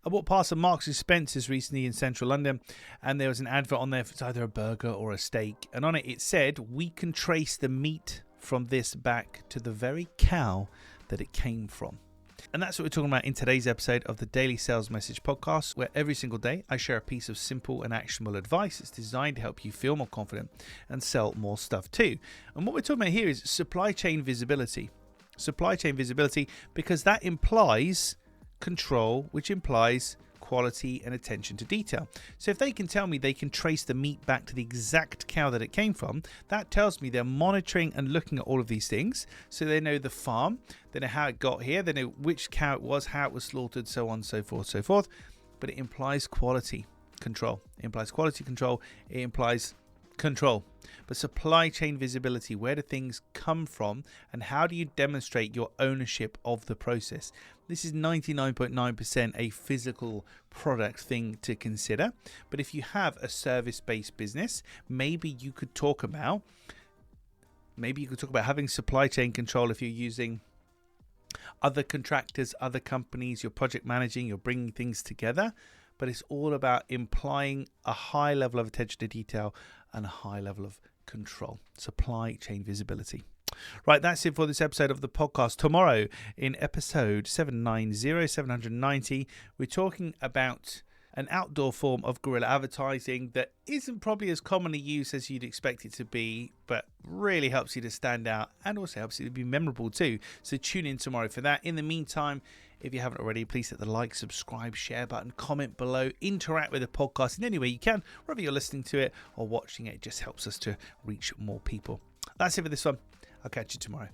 I bought past some Marks and Spencer's recently in central London, and there was an advert on there for either a burger or a steak, and on it said, "We can trace the meat from this back to the very cow that it came from." And that's what we're talking about in today's episode of the Daily Sales Message Podcast, where every single day I share a piece of simple and actionable advice that's designed to help you feel more confident and sell more stuff too. And what we're talking about here is supply chain visibility. Supply chain visibility, because that implies control, which implies quality and attention to detail. So if they can tell me they can trace the meat back to the exact cow that it came from, that tells me they're monitoring and looking at all of these things. So they know the farm, they know how it got here, they know which cow it was, how it was slaughtered, so on, so forth, so forth. But it implies quality control. It implies quality control. It implies control. But supply chain visibility, where do things come from and how do you demonstrate your ownership of the process? This is 99.9% a physical product thing to consider. But if you have a service-based business, maybe you could talk about having supply chain control if you're using other contractors, other companies, you're project managing, you're bringing things together. But it's all about implying a high level of attention to detail and a high level of control. Supply chain visibility. Right, that's it for this episode of the podcast. Tomorrow in episode 790, we're talking about an outdoor form of guerrilla advertising that isn't probably as commonly used as you'd expect it to be, but really helps you to stand out and also helps you to be memorable too. So tune in tomorrow for that. In the meantime, if you haven't already, please hit the like, subscribe, share button, comment below, interact with the podcast in any way you can, wherever you're listening to it or watching it. It just helps us to reach more people. That's it for this one. I'll catch you tomorrow.